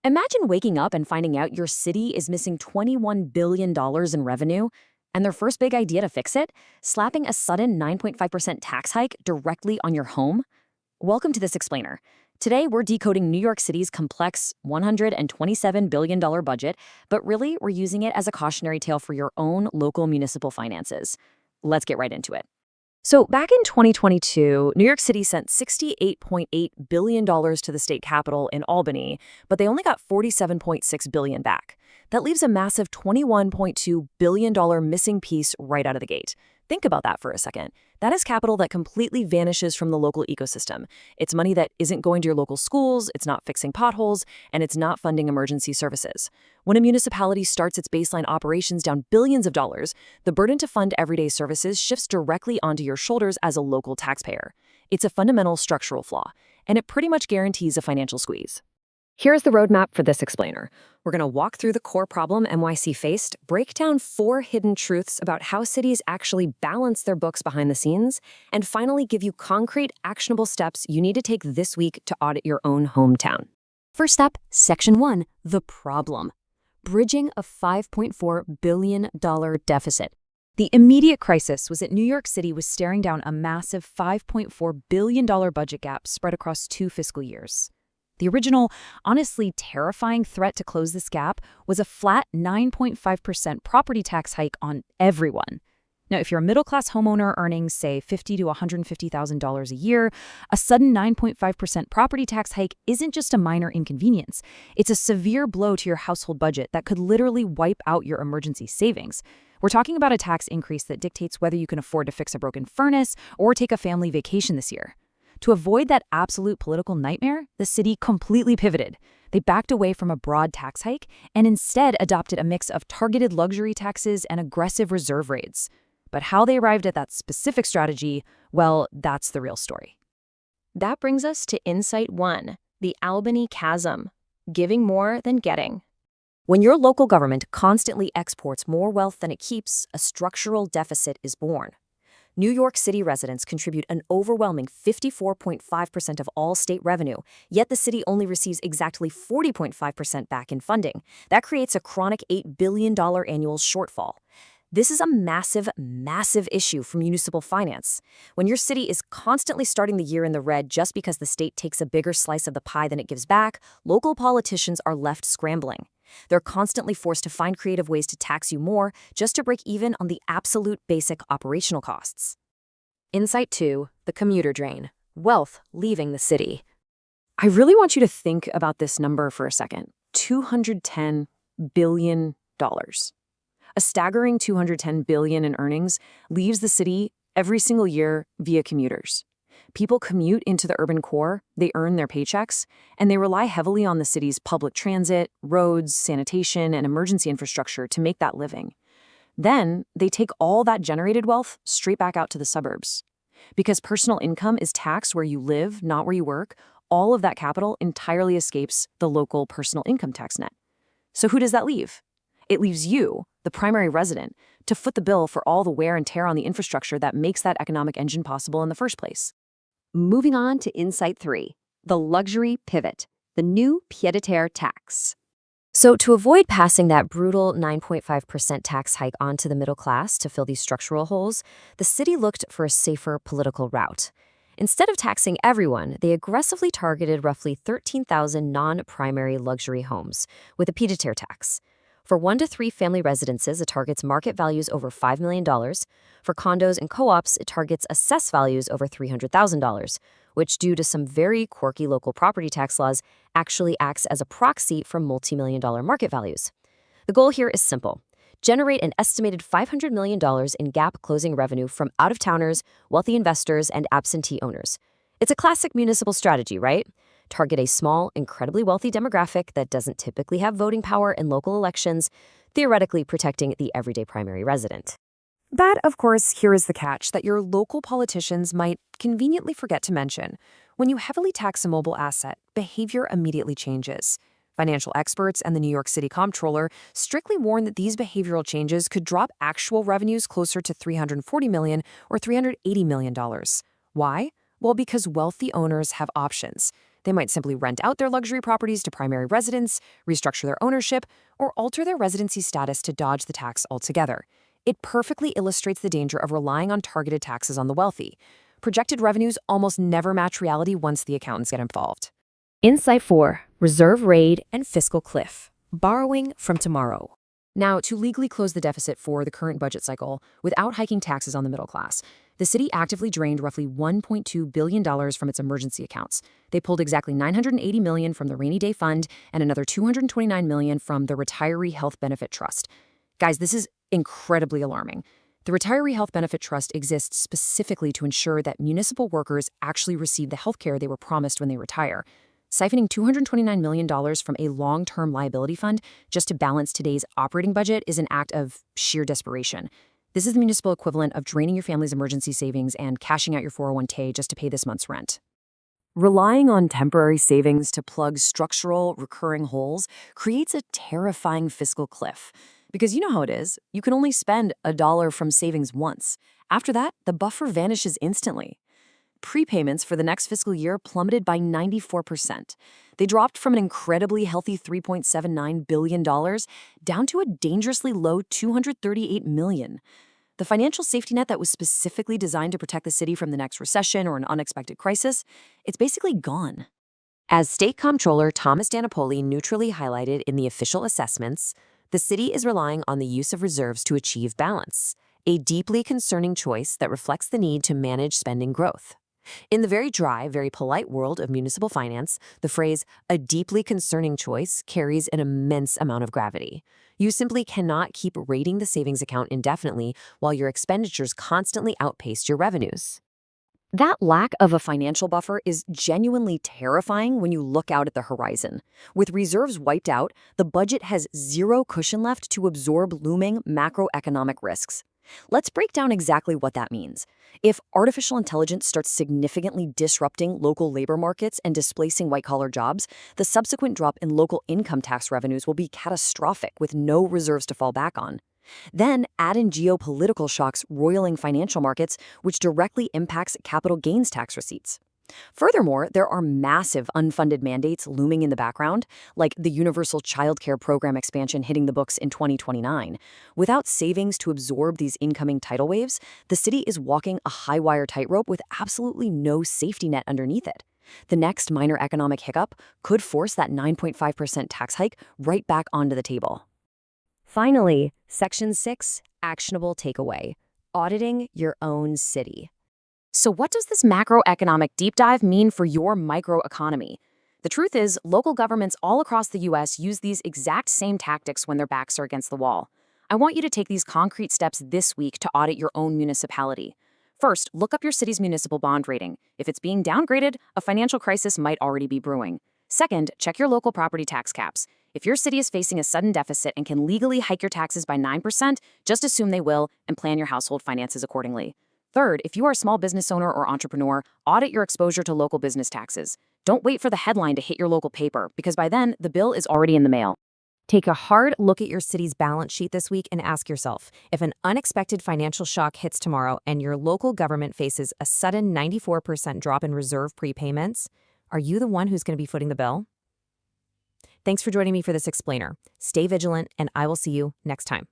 Imagine waking up and finding out your city is missing $21 billion in revenue, and their first big idea to fix it? Slapping a sudden 9.5% tax hike directly on your home? Welcome to This Explainer. Today, we're decoding New York City's complex $127 billion budget, but really, we're using it as a cautionary tale for your own local municipal finances. Let's get right into it. So back in 2022, New York City sent $68.8 billion to the state capital in Albany, but they only got $47.6 billion back. That leaves a massive $21.2 billion missing piece right out of the gate. Think about that for a second. That is capital that completely vanishes from the local ecosystem. It's money that isn't going to your local schools, it's not fixing potholes, and it's not funding emergency services. When a municipality starts its baseline operations down billions of dollars, the burden to fund everyday services shifts directly onto your shoulders as a local taxpayer. It's a fundamental structural flaw, and it pretty much guarantees a financial squeeze. Here's the roadmap for This Explainer. We're going to walk through the core problem NYC faced, break down 4 hidden truths about how cities actually balance their books behind the scenes, and finally give you concrete, actionable steps you need to take this week to audit your own hometown. First up, Section 1, the problem. Bridging a $5.4 billion deficit. The immediate crisis was that New York City was staring down a massive $5.4 billion budget gap spread across 2 fiscal years. The original, honestly terrifying threat to close this gap was a flat 9.5% property tax hike on everyone. Now, if you're a middle-class homeowner earning, say, $50,000 to $150,000 a year, a sudden 9.5% property tax hike isn't just a minor inconvenience. It's a severe blow to your household budget that could literally wipe out your emergency savings. We're talking about a tax increase that dictates whether you can afford to fix a broken furnace or take a family vacation this year. To avoid that absolute political nightmare, the city completely pivoted. They backed away from a broad tax hike and instead adopted a mix of targeted luxury taxes and aggressive reserve raids. But how they arrived at that specific strategy, well, that's the real story. That brings us to Insight 1, the Albany Chasm, giving more than getting. When your local government constantly exports more wealth than it keeps, a structural deficit is born. New York City residents contribute an overwhelming 54.5% of all state revenue, yet the city only receives exactly 40.5% back in funding. That creates a chronic $8 billion annual shortfall. This is a massive, massive issue for municipal finance. When your city is constantly starting the year in the red just because the state takes a bigger slice of the pie than it gives back, local politicians are left scrambling. They're constantly forced to find creative ways to tax you more just to break even on the absolute basic operational costs. Insight 2, the commuter drain. Wealth leaving the city. I really want you to think about this number for a second. $210 billion. A staggering $210 billion in earnings leaves the city every single year via commuters. People commute into the urban core, they earn their paychecks, and they rely heavily on the city's public transit, roads, sanitation, and emergency infrastructure to make that living. Then, they take all that generated wealth straight back out to the suburbs. Because personal income is taxed where you live, not where you work, all of that capital entirely escapes the local personal income tax net. So who does that leave? It leaves you, the primary resident, to foot the bill for all the wear and tear on the infrastructure that makes that economic engine possible in the first place. Moving on to Insight 3, the luxury pivot, the new pied-à-terre tax. So to avoid passing that brutal 9.5% tax hike onto the middle class to fill these structural holes, the city looked for a safer political route. Instead of taxing everyone, they aggressively targeted roughly 13,000 non-primary luxury homes with a pied-à-terre tax. For 1 to 3 family residences, it targets market values over $5 million. For condos and co-ops, it targets assessed values over $300,000, which, due to some very quirky local property tax laws, actually acts as a proxy for multi-million-dollar market values. The goal here is simple. Generate an estimated $500 million in gap closing revenue from out-of-towners, wealthy investors, and absentee owners. It's a classic municipal strategy, right? Target a small, incredibly wealthy demographic that doesn't typically have voting power in local elections, theoretically protecting the everyday primary resident. That, of course, here is the catch that your local politicians might conveniently forget to mention. When you heavily tax a mobile asset, behavior immediately changes. Financial experts and the New York City Comptroller strictly warn that these behavioral changes could drop actual revenues closer to $340 million or $380 million. Why? Well, because wealthy owners have options. They might simply rent out their luxury properties to primary residents, restructure their ownership, or alter their residency status to dodge the tax altogether. It perfectly illustrates the danger of relying on targeted taxes on the wealthy. Projected revenues almost never match reality once the accountants get involved. Insight 4. Reserve raid and fiscal cliff. Borrowing from tomorrow. Now, to legally close the deficit for the current budget cycle without hiking taxes on the middle class, the city actively drained roughly $1.2 billion from its emergency accounts. They pulled exactly $980 million from the rainy day fund and another $229 million from the Retiree Health Benefit Trust. Guys, this is incredibly alarming. The Retiree Health Benefit Trust exists specifically to ensure that municipal workers actually receive the health care they were promised when they retire. Siphoning $229 million from a long-term liability fund just to balance today's operating budget is an act of sheer desperation. This is the municipal equivalent of draining your family's emergency savings and cashing out your 401k just to pay this month's rent. Relying on temporary savings to plug structural, recurring holes creates a terrifying fiscal cliff. Because you know how it is. You can only spend $1 from savings once. After that, the buffer vanishes instantly. Prepayments for the next fiscal year plummeted by 94%. They dropped from an incredibly healthy $3.79 billion down to a dangerously low $238 million. The financial safety net that was specifically designed to protect the city from the next recession or an unexpected crisis, it's basically gone. As State Comptroller Thomas Danapoli neutrally highlighted in the official assessments, the city is relying on the use of reserves to achieve balance, a deeply concerning choice that reflects the need to manage spending growth. In the very dry, very polite world of municipal finance, the phrase, a deeply concerning choice, carries an immense amount of gravity. You simply cannot keep raiding the savings account indefinitely while your expenditures constantly outpace your revenues. That lack of a financial buffer is genuinely terrifying when you look out at the horizon. With reserves wiped out, the budget has zero cushion left to absorb looming macroeconomic risks. Let's break down exactly what that means. If artificial intelligence starts significantly disrupting local labor markets and displacing white-collar jobs, the subsequent drop in local income tax revenues will be catastrophic with no reserves to fall back on. Then add in geopolitical shocks roiling financial markets, which directly impacts capital gains tax receipts. Furthermore, there are massive unfunded mandates looming in the background, like the universal childcare program expansion hitting the books in 2029. Without savings to absorb these incoming tidal waves, the city is walking a high-wire tightrope with absolutely no safety net underneath it. The next minor economic hiccup could force that 9.5% tax hike right back onto the table. Finally, Section 6, Actionable Takeaway: Auditing Your Own City. So what does this macroeconomic deep dive mean for your microeconomy? The truth is, local governments all across the U.S. use these exact same tactics when their backs are against the wall. I want you to take these concrete steps this week to audit your own municipality. First, look up your city's municipal bond rating. If it's being downgraded, a financial crisis might already be brewing. Second, check your local property tax caps. If your city is facing a sudden deficit and can legally hike your taxes by 9%, just assume they will and plan your household finances accordingly. Third, if you are a small business owner or entrepreneur, audit your exposure to local business taxes. Don't wait for the headline to hit your local paper, because by then, the bill is already in the mail. Take a hard look at your city's balance sheet this week and ask yourself, if an unexpected financial shock hits tomorrow and your local government faces a sudden 94% drop in reserve prepayments, are you the one who's going to be footing the bill? Thanks for joining me for this explainer. Stay vigilant, and I will see you next time.